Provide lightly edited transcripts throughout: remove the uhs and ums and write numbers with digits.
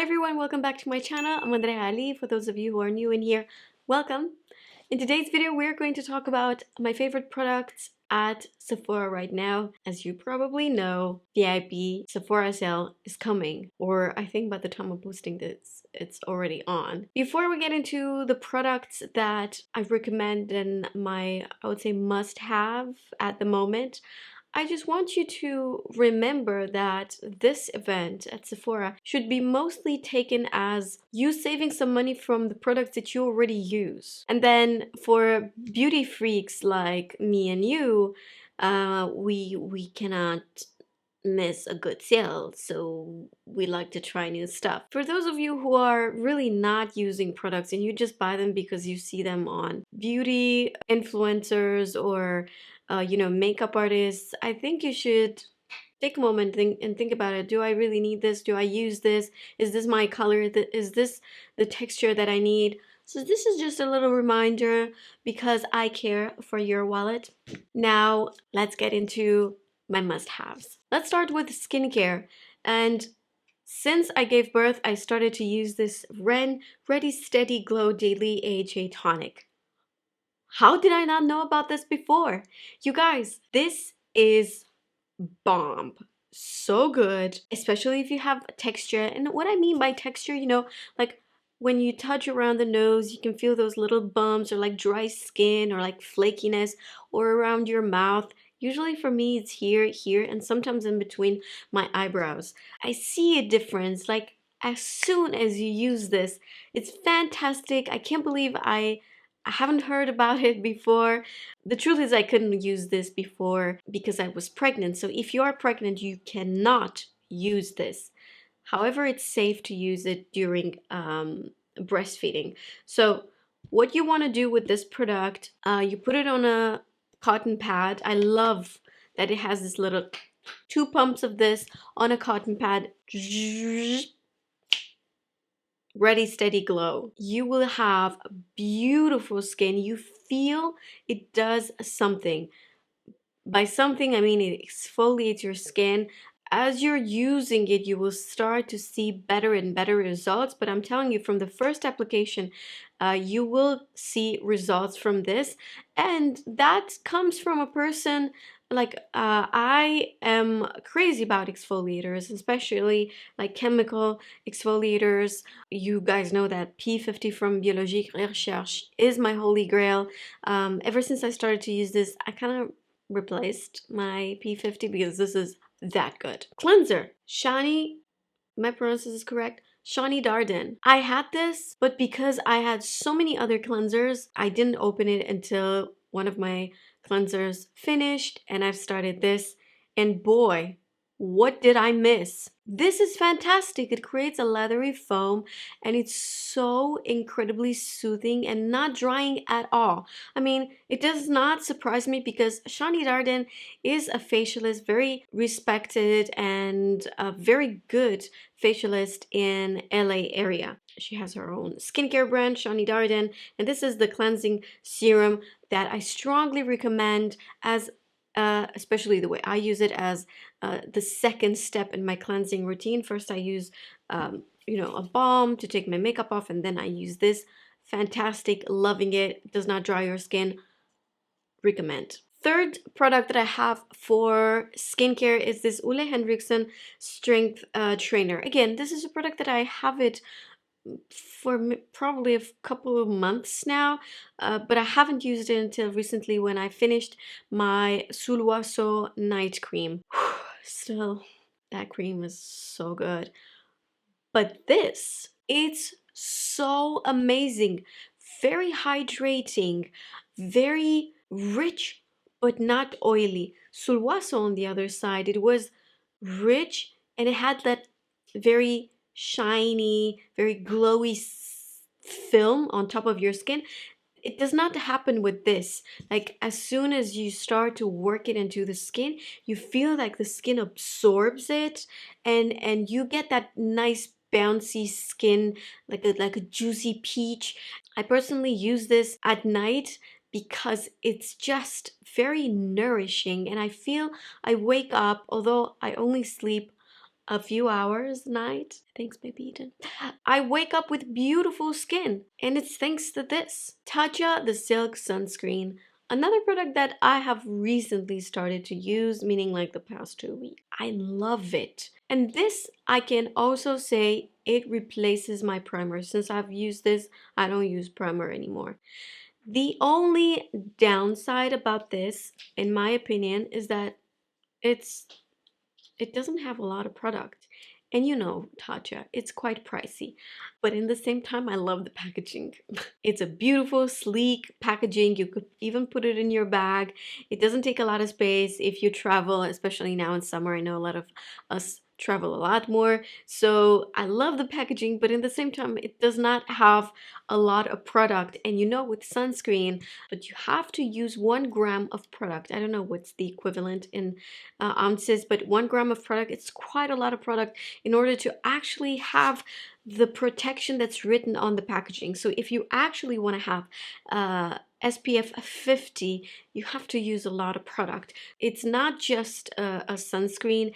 everyone, welcome back to my channel. I'm Andreea. For those of you who are new in here, welcome. In today's video, we're going to talk about my favorite products at Sephora right now. As you probably know, VIP Sephora sale is coming, or I think by the time I'm posting this, it's already on. Before we get into the products that I recommend and I would say must have at the moment, I just want you to remember that this event at Sephora should be mostly taken as you saving some money from the products that you already use. And then for beauty freaks like me and you, we cannot miss a good sale, so we like to try new stuff. For those of you who are really not using products and you just buy them because you see them on beauty influencers or makeup artists, I think you should take a moment and think about it. Do I really need this? Do I use this? Is this my color? Is this the texture that I need? So this is just a little reminder because I care for your wallet. Now let's get into my must-haves. Let's start with skincare. And since I gave birth, I started to use this REN Ready Steady Glow Daily AHA Tonic. How did I not know about this before? You guys, this is bomb. So good, especially if you have texture. And what I mean by texture, like when you touch around the nose, you can feel those little bumps or like dry skin or like flakiness or around your mouth. Usually for me, it's here, and sometimes in between my eyebrows. I see a difference like as soon as you use this. It's fantastic. I can't believe I haven't heard about it before. The truth is I couldn't use this before because I was pregnant. So if you are pregnant, you cannot use this. However, it's safe to use it during breastfeeding. So what you want to do with this product, you put it on a cotton pad. I love that it has this little 2 pumps of this on a cotton pad. Ready, steady, glow. You will have beautiful skin. You feel it does something. By something, I mean it exfoliates your skin. As you're using it, you will start to see better and better results. But I'm telling you, from the first application, you will see results from this. And that comes from a person like I am crazy about exfoliators, especially like chemical exfoliators. You guys know that P50 from Briogeo Superfoods is my holy grail. Ever since I started to use this, I kind of replaced my P50 because this is that good. Cleanser, Shani, my pronunciation is correct, Shani Darden. I had this, but because I had so many other cleansers, I didn't open it until one of my cleansers finished, and I've started this, and boy, what did I miss? This is fantastic. It creates a leathery foam and it's so incredibly soothing and not drying at all. I mean, it does not surprise me because Shani Darden is a facialist, very respected and a very good facialist in LA area. She has her own skincare brand, Shani Darden, and this is the cleansing serum that I strongly recommend as especially the way I use it as the second step in my cleansing routine. First I use a balm to take my makeup off, and then I use this. Fantastic, loving it, does not dry your skin, recommend. Third product that I have for skincare is this OUAI Henriksen Strength Trainer. Again, this is a product that I have it for probably a couple of months now, but I haven't used it until recently when I finished my Sulwaso night cream. Still, that cream is so good. But this, it's so amazing. Very hydrating, very rich, but not oily. Sulwaso on the other side, it was rich and it had that very shiny, very glowy film on top of your skin. It does not happen with this. Like as soon as you start to work it into the skin, you feel like the skin absorbs it, and you get that nice bouncy skin, like a juicy peach. I personally use this at night because it's just very nourishing, and I feel I wake up, although I only sleep a few hours a night. Thanks, baby Eden. I wake up with beautiful skin, and it's thanks to this. Tatcha the Silk Sunscreen. Another product that I have recently started to use, meaning like the past 2 weeks. I love it. And this, I can also say it replaces my primer. Since I've used this, I don't use primer anymore. The only downside about this, in my opinion, is that it doesn't have a lot of product. And you know, Tatcha, it's quite pricey. But in the same time, I love the packaging. It's a beautiful, sleek packaging. You could even put it in your bag. It doesn't take a lot of space if you travel, especially now in summer. I know a lot of us travel a lot more. So I love the packaging, but in the same time, it does not have a lot of product. And you know, with sunscreen, but you have to use 1 gram of product. I don't know what's the equivalent in ounces, but 1 gram of product, it's quite a lot of product in order to actually have the protection that's written on the packaging. So if you actually want to have SPF 50, you have to use a lot of product. It's not just a sunscreen.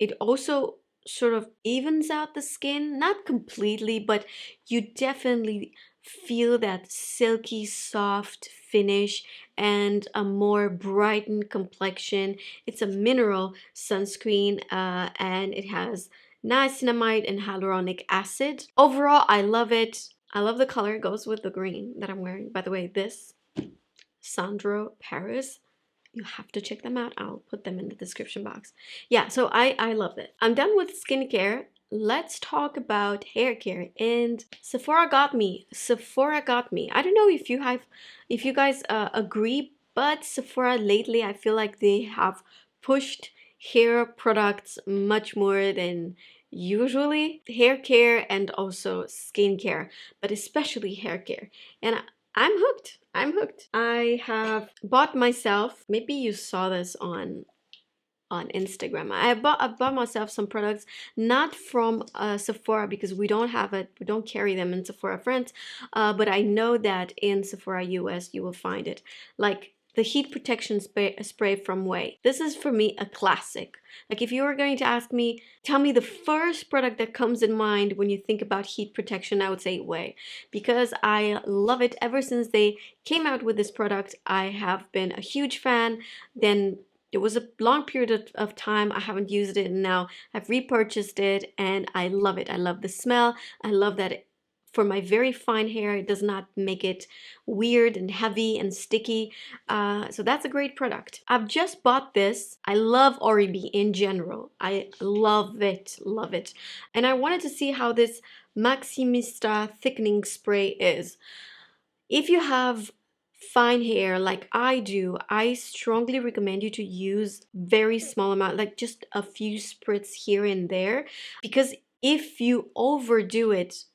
It also sort of evens out the skin, not completely, but you definitely feel that silky soft finish and a more brightened complexion. It's a mineral sunscreen and it has niacinamide and hyaluronic acid. Overall, I love it. I love the color. It goes with the green that I'm wearing. By the way, this Sandro Paris, you have to check them out. I'll put them in the description box. Yeah, so I love it. I'm done with skincare. Let's talk about hair care. And Sephora got me. Sephora got me. I don't know if you guys agree, but Sephora lately, I feel like they have pushed hair products much more than usually. Hair care and also skincare, but especially hair care. And I'm hooked. I'm hooked. I have bought myself, maybe you saw this on Instagram. I bought myself some products, not from Sephora because we don't have it, we don't carry them in Sephora France, but I know that in Sephora US you will find it, like the heat protection spray from OUAI. This is for me a classic. Like if you were going to ask me, tell me the first product that comes in mind when you think about heat protection, I would say OUAI, because I love it. Ever since they came out with this product, I have been a huge fan. Then it was a long period of time I haven't used it, and now I've repurchased it and I love it. I love the smell. I love that for my very fine hair, it does not make it weird and heavy and sticky. So that's a great product. I've just bought this. I love Oribe in general. I love it, love it. And I wanted to see how this Maximista thickening spray is. If you have fine hair like I do, I strongly recommend you to use very small amount, like just a few spritz here and there, because if you overdo it,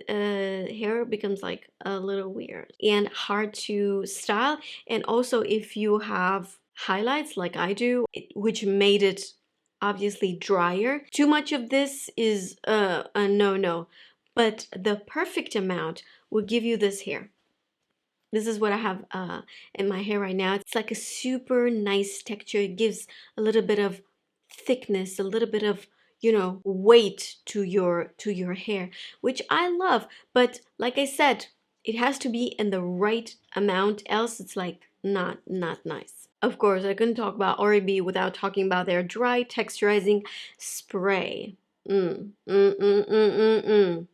hair becomes like a little weird and hard to style. And also if you have highlights like I do, which made it obviously drier, too much of this is a no-no, but the perfect amount will give you this hair. This is what I have in my hair right now. It's like a super nice texture. It gives a little bit of thickness, a little bit of, you know, weight to your hair, which I love. But like I said, it has to be in the right amount, else it's like not nice. Of course, I couldn't talk about Oribe without talking about their dry texturizing spray.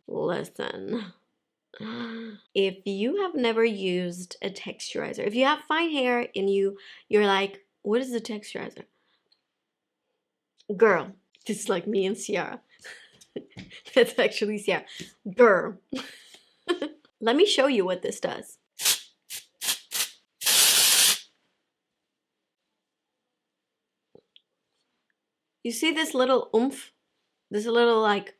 Listen. If you have never used a texturizer, if you have fine hair and you're like, what is the texturizer? Girl, just like me and Ciara. That's actually Ciara. Girl. Let me show you what this does. You see this little oomph? This little like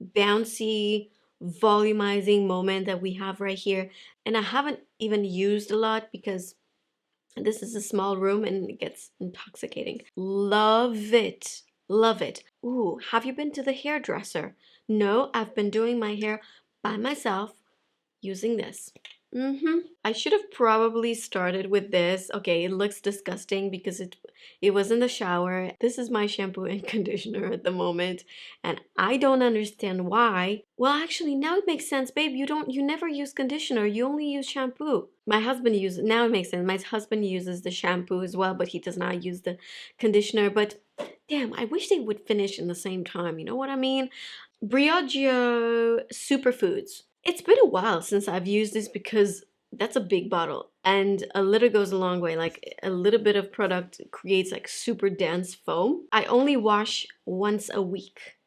bouncy volumizing moment that we have right here. And I haven't even used a lot because this is a small room and it gets intoxicating. Love it. Love it. Ooh, have you been to the hairdresser? No, I've been doing my hair by myself using this. I should have probably started with this. Okay, it looks disgusting because it was in the shower. This is my shampoo and conditioner at the moment, and I don't understand why. Well, actually, now it makes sense, babe. You never use conditioner. You only use shampoo. My husband uses, now it makes sense. My husband uses the shampoo as well, but he does not use the conditioner. But damn, I wish they would finish in the same time. You know what I mean? Briogeo Superfoods. It's been a while since I've used this because that's a big bottle and a little goes a long way. Like a little bit of product creates like super dense foam. I only wash once a week.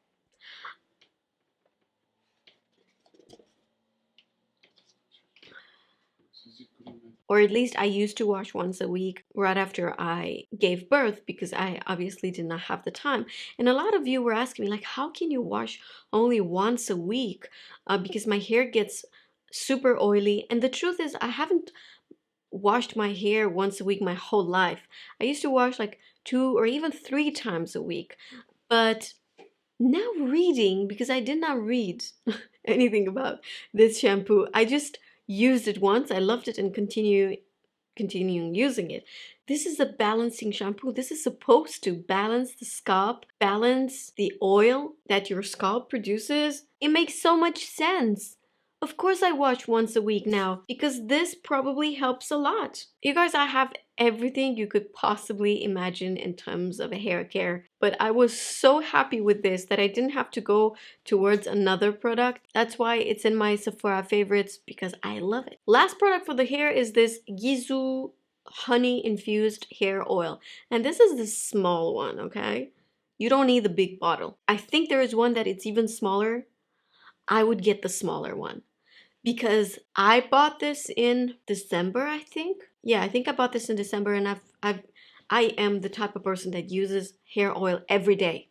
Or at least I used to wash once a week right after I gave birth because I obviously did not have the time. And a lot of you were asking me like, how can you wash only once a week? Because my hair gets super oily. And the truth is I haven't washed my hair once a week my whole life. I used to wash like 2 or even 3 times a week. But now reading, because I did not read anything about this shampoo, I just used it once. I loved it and continuing using it. This is a balancing shampoo. This is supposed to balance the scalp, balance the oil that your scalp produces. It makes so much sense. Of course I wash once a week now because this probably helps a lot. You guys, I have everything you could possibly imagine in terms of a hair care, but I was so happy with this that I didn't have to go towards another product. That's why it's in my Sephora favorites because I love it. Last product for the hair is this Gisou honey infused hair oil, and this is the small one. Okay, you don't need the big bottle. I think there is one that it's even smaller. I would get the smaller one because I bought this in December, I think. Yeah, I think I bought this in December, and I am the type of person that uses hair oil every day.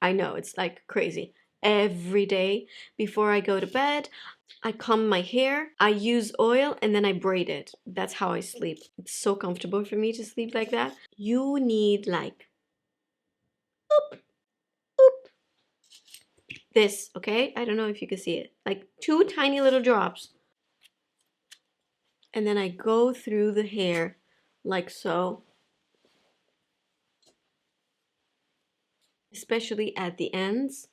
I know it's like crazy. Every day before I go to bed, I comb my hair, I use oil, and then I braid it. That's how I sleep. It's so comfortable for me to sleep like that. You need like this, okay? I don't know if you can see it. Like 2 tiny little drops. And then I go through the hair like so, especially at the ends.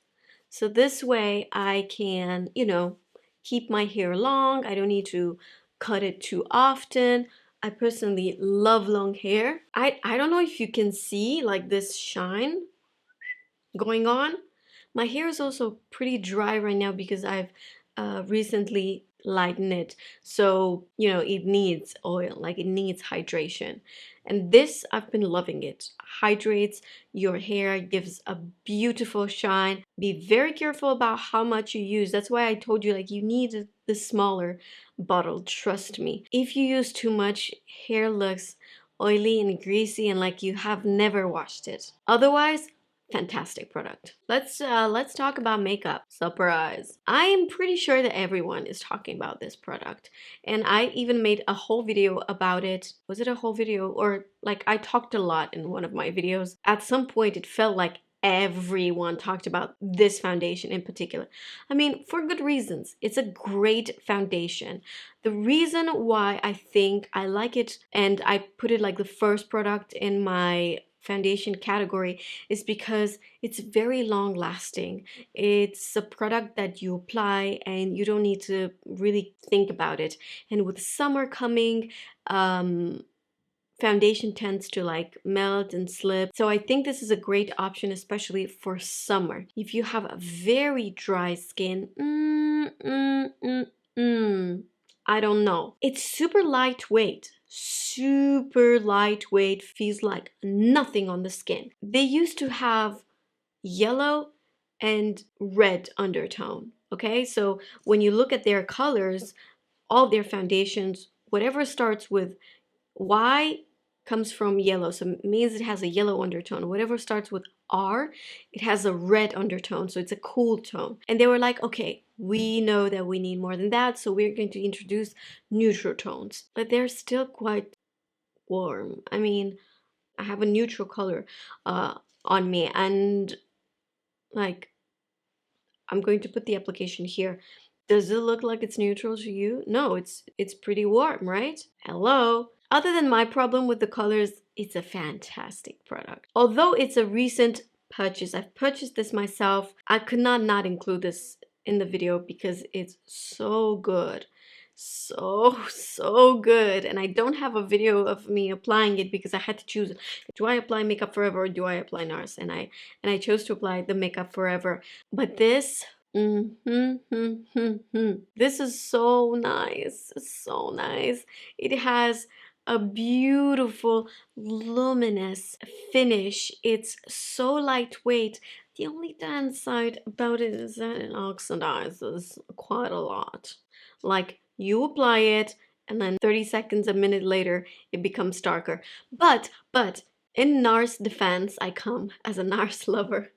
So this way I can, you know, keep my hair long. I don't need to cut it too often. I personally love long hair. I don't know if you can see like this shine going on. My hair is also pretty dry right now because I've recently lightened it. So, you know, it needs oil, like it needs hydration. And this, I've been loving it. Hydrates your hair, gives a beautiful shine. Be very careful about how much you use. That's why I told you, like, you need the smaller bottle, trust me. If you use too much, hair looks oily and greasy and like you have never washed it. Otherwise, fantastic product. Let's talk about makeup. Surprise. I am pretty sure that everyone is talking about this product, and I even made a whole video about it. Was it a whole video, or like I talked a lot in one of my videos? At some point it felt like everyone talked about this foundation in particular. I mean, for good reasons. It's a great foundation. The reason why I think I like it and I put it like the first product in my foundation category is because it's very long lasting. It's a product that you apply and you don't need to really think about it. And with summer coming, foundation tends to like melt and slip. So I think this is a great option, especially for summer. If you have a very dry skin, I don't know. It's super lightweight. Super lightweight, feels like nothing on the skin. They used to have yellow and red undertone. Okay, so when you look at their colors, all their foundations, whatever starts with Y comes from yellow, so it means it has a yellow undertone. Whatever starts with R, it has a red undertone, so it's a cool tone. And they were like, okay, we know that we need more than that, so we're going to introduce neutral tones. But they're still quite warm. I mean, I have a neutral color on me, and like, I'm going to put the application here. Does it look like it's neutral to you? No, it's pretty warm, right? Hello. Other than my problem with the colors, it's a fantastic product. Although it's a recent purchase, I've purchased this myself. I could not include this in the video because it's so good. So good. And I don't have a video of me applying it because I had to choose, do I apply Makeup Forever or do I apply NARS? And I chose to apply the Makeup Forever. But this, this is so nice, so nice. It has a beautiful luminous finish. It's so lightweight. The only downside about it is that it oxidizes quite a lot. Like, you apply it and then 30 seconds, a minute later, it becomes darker. But in NARS defense, I come as a NARS lover.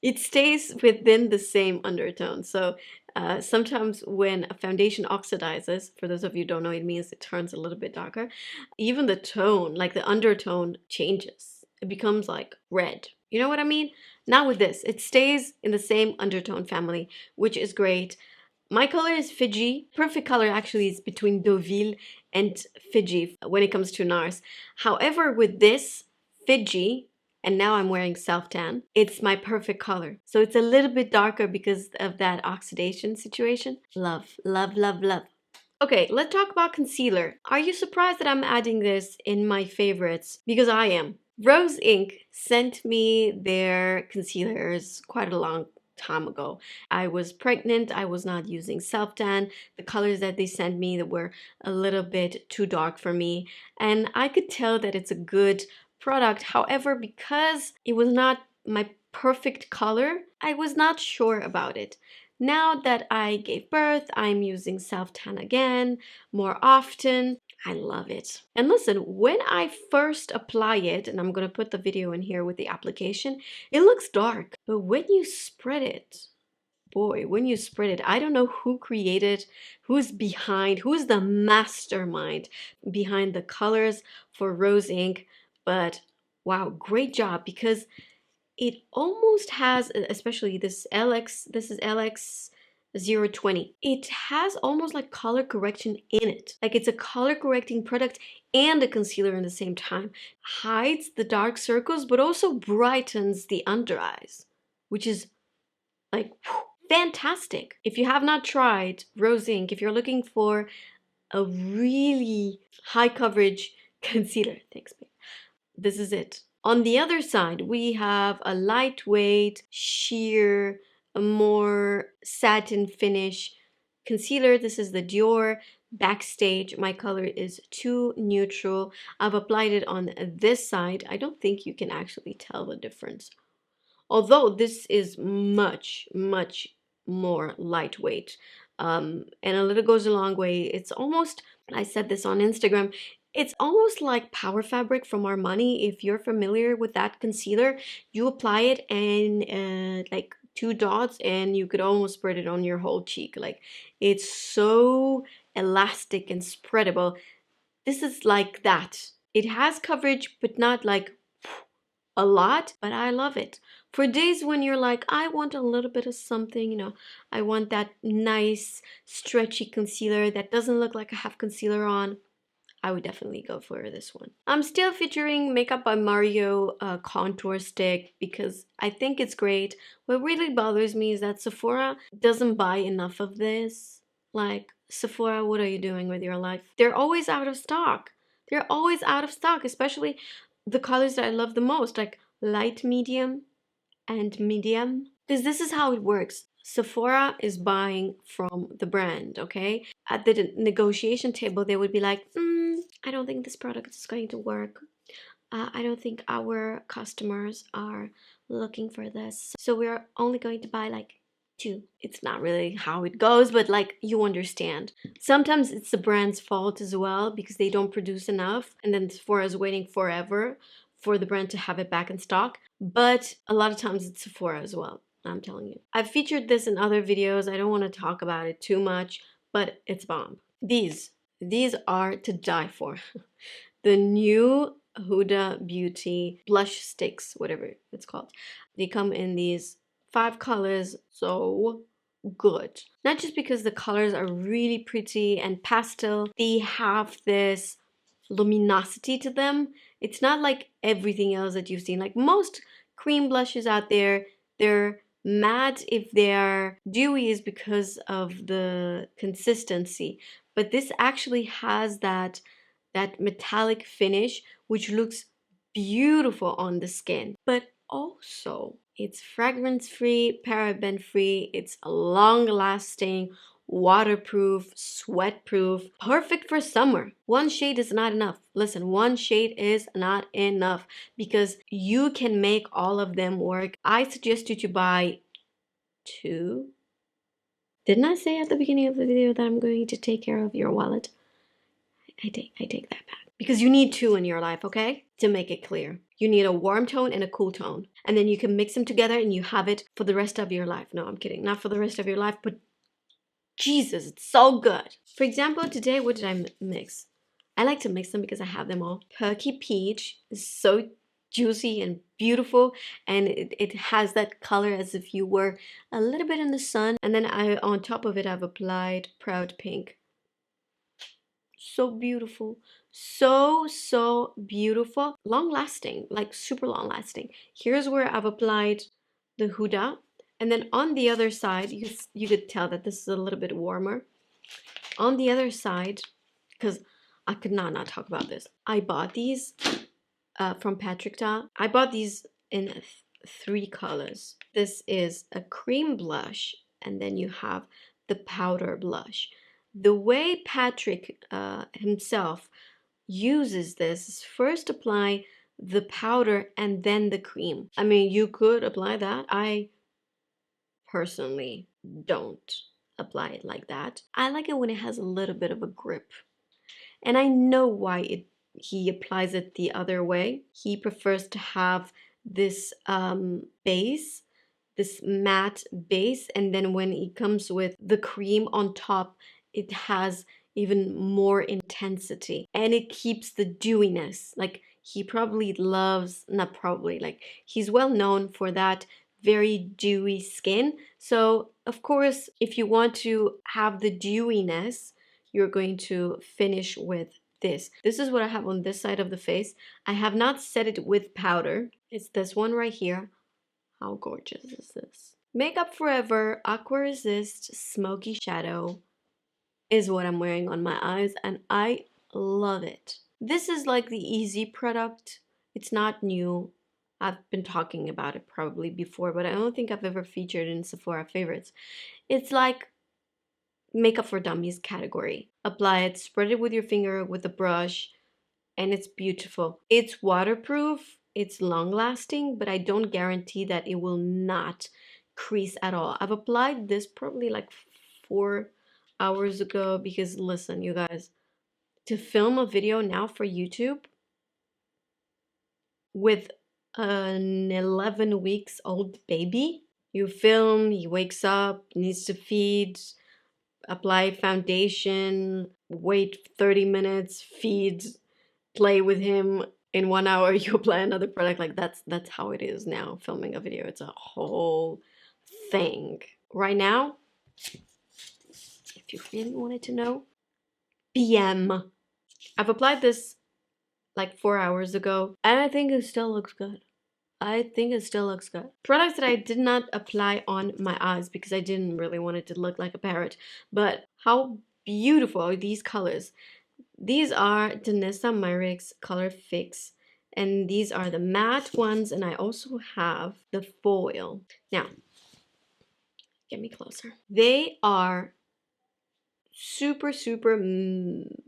It stays within the same undertone. So sometimes when a foundation oxidizes, for those of you who don't know, it means it turns a little bit darker. Even the tone, like the undertone, changes. It becomes like red. You know what I mean? Now with this, it stays in the same undertone family, which is great. My color is Fiji. Perfect color actually is between Deauville and Fiji when it comes to NARS. However, with this Fiji, and now I'm wearing self-tan, it's my perfect color. So it's a little bit darker because of that oxidation situation. Love, love, love, love. Okay, let's talk about concealer. Are you surprised that I'm adding this in my favorites? Because I am. Rose Inc sent me their concealers quite a long time ago. I was pregnant, I was not using self-tan. The colors that they sent me that were a little bit too dark for me. And I could tell that it's a good product. However, because it was not my perfect color, I was not sure about it. Now that I gave birth, I'm using self-tan again more often. I love it. And listen, when I first apply it, and I'm going to put the video in here with the application, it looks dark. But when you spread it, boy, when you spread it, I don't know who created, who's behind, who's the mastermind behind the colors for Rose Inc. But wow, great job, because it almost has, especially this is LX 020. It has almost like color correction in it. Like, it's a color correcting product and a concealer in the same time. Hides the dark circles, but also brightens the under eyes, which is like fantastic. If you have not tried Rose Inc, if you're looking for a really high coverage concealer, thanks babe, this is it. On the other side, we have a lightweight, sheer, a more satin finish concealer. This is the Dior Backstage. My color is too neutral. I've applied it on this side. I don't think you can actually tell the difference. Although this is much more lightweight. And a little goes a long way. It's almost, I said this on Instagram, it's almost like Power Fabric from Armani. If you're familiar with that concealer, you apply it and like 2 dots and you could almost spread it on your whole cheek. Like, it's so elastic and spreadable. This is like that. It has coverage, but not like a lot, but I love it. For days when you're like, I want a little bit of something, you know, I want that nice stretchy concealer that doesn't look like I have concealer on, I would definitely go for this one. I'm still featuring Makeup by Mario contour stick because I think it's great. What really bothers me is that Sephora doesn't buy enough of this. Like, Sephora, what are you doing with your life? They're always out of stock. They're always out of stock, especially the colors that I love the most, like light medium and medium. Because this is how it works. Sephora is buying from the brand, okay? At the negotiation table, they would be like, I don't think this product is going to work. I don't think our customers are looking for this. So we're only going to buy like 2. It's not really how it goes, but like, you understand. Sometimes it's the brand's fault as well because they don't produce enough and then Sephora is waiting forever for the brand to have it back in stock. But a lot of times it's Sephora as well. I'm telling you. I've featured this in other videos. I don't want to talk about it too much, but it's bomb. These are to die for. The new Huda Beauty blush sticks, whatever it's called. They come in these 5 colors. So good. Not just because the colors are really pretty and pastel, they have this luminosity to them. It's not like everything else that you've seen. Like most cream blushes out there, they're matte if they're dewy is because of the consistency. But this actually has that metallic finish, which looks beautiful on the skin. But also, it's fragrance free, paraben free, it's long lasting, waterproof, sweat proof, perfect for summer. One shade is not enough. Listen, one shade is not enough because you can make all of them work. I suggest you to buy 2. Didn't I say at the beginning of the video that I'm going to take care of your wallet? I take that back. Because you need 2 in your life, okay? To make it clear. You need a warm tone and a cool tone. And then you can mix them together and you have it for the rest of your life. No, I'm kidding. Not for the rest of your life, but Jesus, it's so good. For example, today, what did I mix? I like to mix them because I have them all. Perky Peach is so juicy and beautiful, and it has that color as if you were a little bit in the sun. And then on top of it, I've applied Proud Pink. So beautiful, so beautiful, long lasting, like super long lasting. Here's where I've applied the Huda, and then on the other side you could tell that this is a little bit warmer. On the other side, because I could not talk about this, I bought these from Patrick Ta. I bought these in 3 colors. This is a cream blush, and then you have the powder blush. The way Patrick himself uses this is first apply the powder and then the cream. I mean, you could apply that. I personally don't apply it like that. I like it when it has a little bit of a grip. And I know why he applies it the other way. He prefers to have this base, this matte base, and then when it comes with the cream on top, it has even more intensity and it keeps the dewiness. Like he probably loves, not probably, like he's well known for that very dewy skin. So of course, if you want to have the dewiness, you're going to finish with this. This is what I have on this side of the face. I have not set it with powder. It's this one right here. How gorgeous is this? Makeup Forever Aqua Resist Smoky Shadow is what I'm wearing on my eyes, and I love it. This is like the easy product. It's not new. I've been talking about it probably before, but I don't think I've ever featured in Sephora favorites. It's like makeup for dummies category. Apply it, spread it with your finger with a brush, and it's beautiful. It's waterproof, it's long lasting, but I don't guarantee that it will not crease at all. I've applied this probably like 4 hours ago because listen, you guys, to film a video now for YouTube with an 11 weeks old baby, you film, he wakes up, needs to feed, apply foundation, wait 30 minutes, feed, play with him. In 1 hour, you apply another product. Like that's how it is now, filming a video. It's a whole thing. Right now, if you really wanted to know, PM. I've applied this like 4 hours ago, and I think it still looks good. I think it still looks good. Products that I did not apply on my eyes because I didn't really want it to look like a parrot. But how beautiful are these colors? These are Danessa Myricks Colorfix, and these are the matte ones, and I also have the foil. Now, get me closer. They are super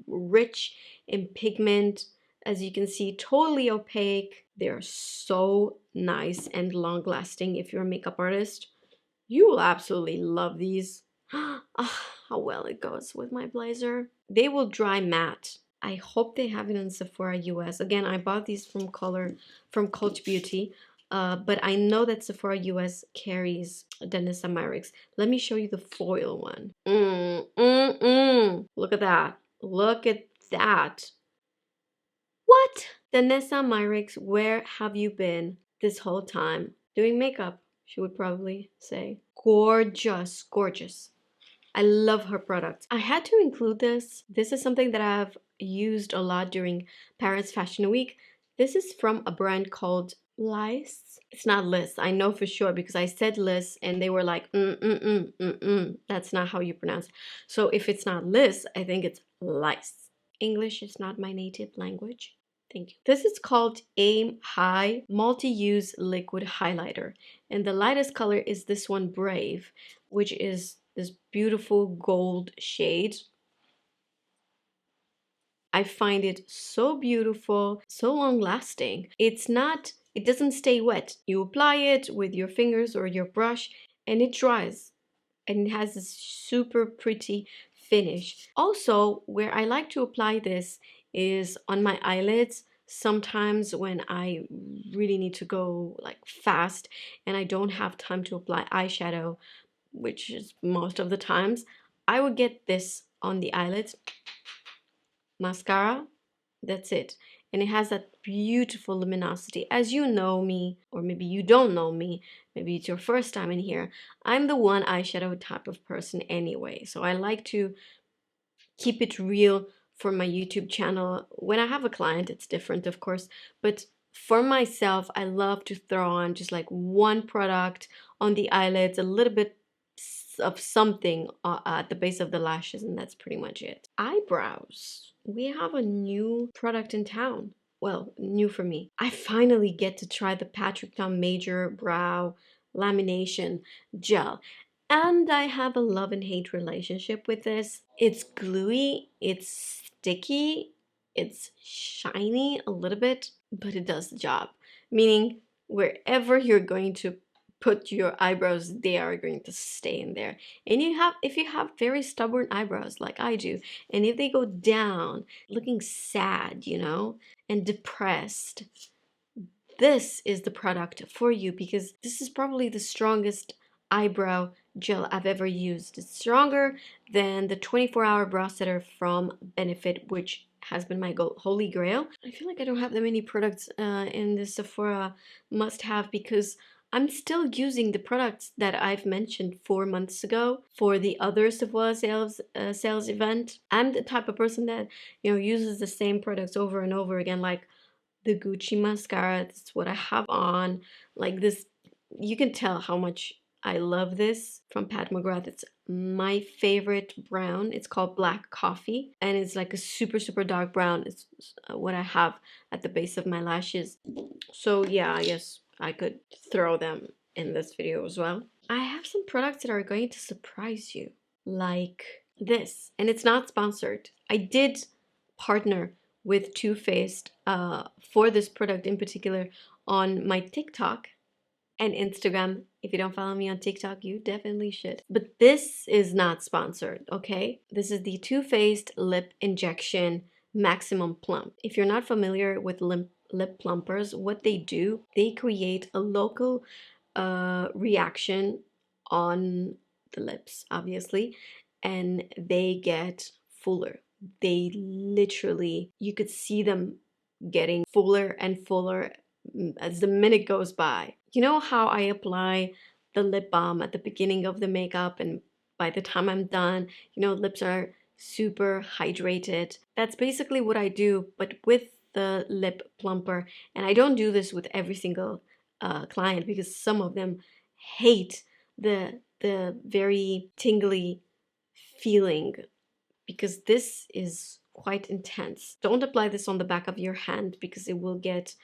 rich in pigment. As you can see, totally opaque. They're so nice and long lasting. If you're a makeup artist, you will absolutely love these. How well it goes with my blazer. They will dry matte. I hope they have it in Sephora US. Again, I bought these from Cult Beauty, but I know that Sephora US carries Danessa Myricks. Let me show you the foil one. Look at that. Look at that. What? Danessa Myricks, where have you been this whole time? Doing makeup. she would probably say. Gorgeous, gorgeous. I love her products. I had to include this. This is something that I've used a lot during Paris Fashion Week. This is from a brand called LYS. It's not LYS, I know for sure, because I said LYS and they were like, that's not how you pronounce it. So if it's not LYS, I think it's LYS. English is not my native language. Thank you. This is called Aim High Multi-Use Liquid Highlighter. And the lightest color is this one, Brave, which is this beautiful gold shade. I find it so beautiful, so long lasting. It doesn't stay wet. You apply it with your fingers or your brush and it dries. And it has this super pretty finish. Also, where I like to apply this is on my eyelids. Sometimes when I really need to go like fast and I don't have time to apply eyeshadow, which is most of the times, I would get this on the eyelids, mascara, that's it. And it has that beautiful luminosity. As you know me, or maybe you don't know me, maybe it's your first time in here, I'm the one eyeshadow type of person anyway. So I like to keep it real for my YouTube channel. When I have a client, it's different, of course, but for myself, I love to throw on just like one product on the eyelids, a little bit of something at the base of the lashes, and that's pretty much it. Eyebrows. We have a new product in town. Well, new for me. I finally get to try the Patrick Thom Major Brow Lamination Gel. And I have a love and hate relationship with this. It's gluey, it's sticky, it's shiny a little bit, but it does the job. Meaning, wherever you're going to put your eyebrows, they are going to stay in there. And if you have very stubborn eyebrows like I do, and if they go down looking sad, you know, and depressed, this is the product for you, because this is probably the strongest eyebrow gel I've ever used. It's stronger than the 24-hour brow setter from Benefit, which has been my holy grail. I feel like I don't have that many products in the Sephora must-have, because I'm still using the products that I've mentioned 4 months ago for the other Sephora sales event. I'm the type of person that, you know, uses the same products over and over again, like the Gucci mascara. That's what I have on. Like this, you can tell how much I love this from Pat McGrath. It's my favorite brown. It's called Black Coffee, and it's like a super dark brown. It's what I have at the base of my lashes. So yeah, I guess I could throw them in this video as well. I have some products that are going to surprise you, like this, and it's not sponsored. I did partner with Too Faced for this product in particular on my TikTok and Instagram. If you don't follow me on TikTok, you definitely should. But this is not sponsored, okay? This is the Too Faced Lip Injection Maximum Plump. If you're not familiar with lip plumpers, what they do, they create a local reaction on the lips, obviously, and they get fuller. They literally, you could see them getting fuller and fuller as the minute goes by. You know how I apply the lip balm at the beginning of the makeup, and by the time I'm done, you know, lips are super hydrated. That's basically what I do, but with the lip plumper. And I don't do this with every single client, because some of them hate the very tingly feeling, because this is quite intense. Don't apply this on the back of your hand, because it will get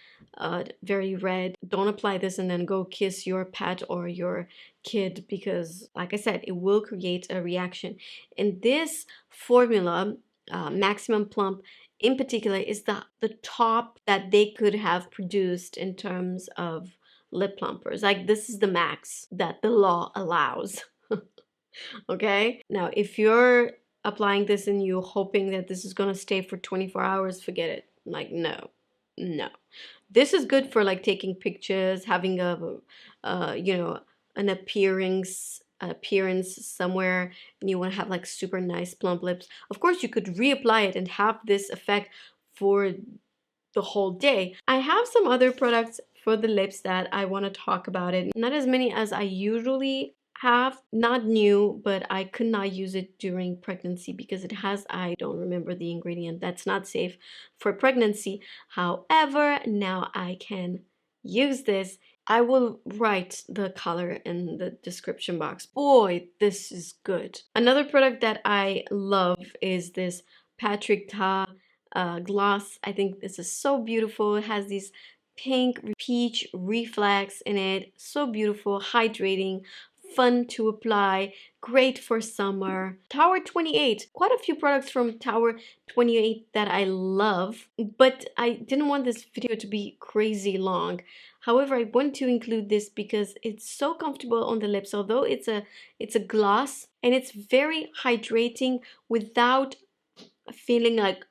very red. Don't apply this and then go kiss your pet or your kid, because like I said, it will create a reaction. And this formula, Maximum Plump in particular, is the top that they could have produced in terms of lip plumpers. Like, this is the max that the law allows. Okay, now if you're applying this and you're hoping that this is gonna stay for 24 hours, forget it. Like, no. This is good for like taking pictures, having a you know, an appearance somewhere, and you want to have like super nice plump lips. Of course, you could reapply it and have this effect for the whole day. I have some other products for the lips that I want to talk about it. Not as many as I usually have, not new, but I could not use it during pregnancy because it has, I don't remember the ingredient, that's not safe for pregnancy. However, now I can use this. I will write the color in the description box. Boy, this is good. Another product that I love is this Patrick Ta gloss. I think this is so beautiful. It has these pink peach reflex in it. So beautiful, hydrating, fun to apply, great for summer. Tower 28, quite a few products from Tower 28 that I love, but I didn't want this video to be crazy long. However, I want to include this because it's so comfortable on the lips, although it's a gloss, and it's very hydrating without feeling like,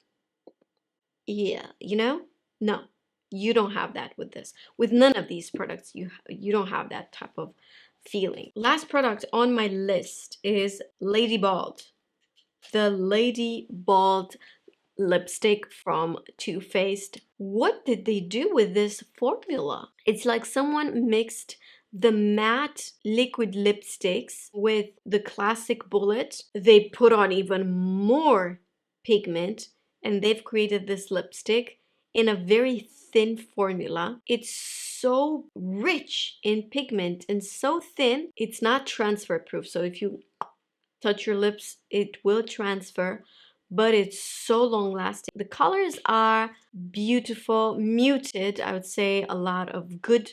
yeah, you know? No, you don't have that with this. With none of these products, you don't have that type of feeling. Last product on my list is Lady Bald. The Lady Bald lipstick from Too Faced. What did they do with this formula? It's like someone mixed the matte liquid lipsticks with the classic bullet. They put on even more pigment and they've created this lipstick in a very thin formula. It's so rich in pigment and so thin, it's not transfer proof. So if you touch your lips, it will transfer, but it's so long lasting. The colors are beautiful, muted. I would say a lot of good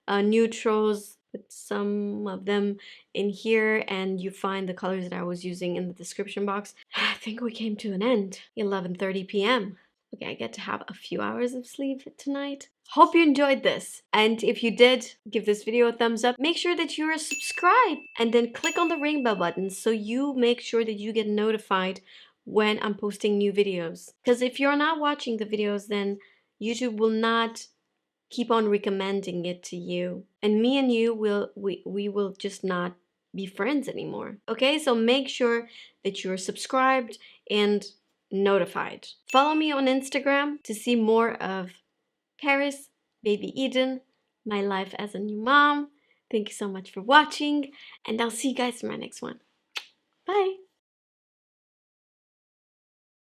neutrals. Put some of them in here and you find the colors that I was using in the description box. I think we came to an end. 11:30 p.m. Okay, I get to have a few hours of sleep tonight. Hope you enjoyed this. And if you did, give this video a thumbs up. Make sure that you are subscribed and then click on the ring bell button so you make sure that you get notified when I'm posting new videos. Because if you're not watching the videos, then YouTube will not keep on recommending it to you. And me and you we will just not be friends anymore. Okay, so make sure that you're subscribed and notified. Follow me on Instagram to see more of Paris, Baby Eden, my life as a new mom. Thank you so much for watching, and I'll see you guys in my next one. Bye!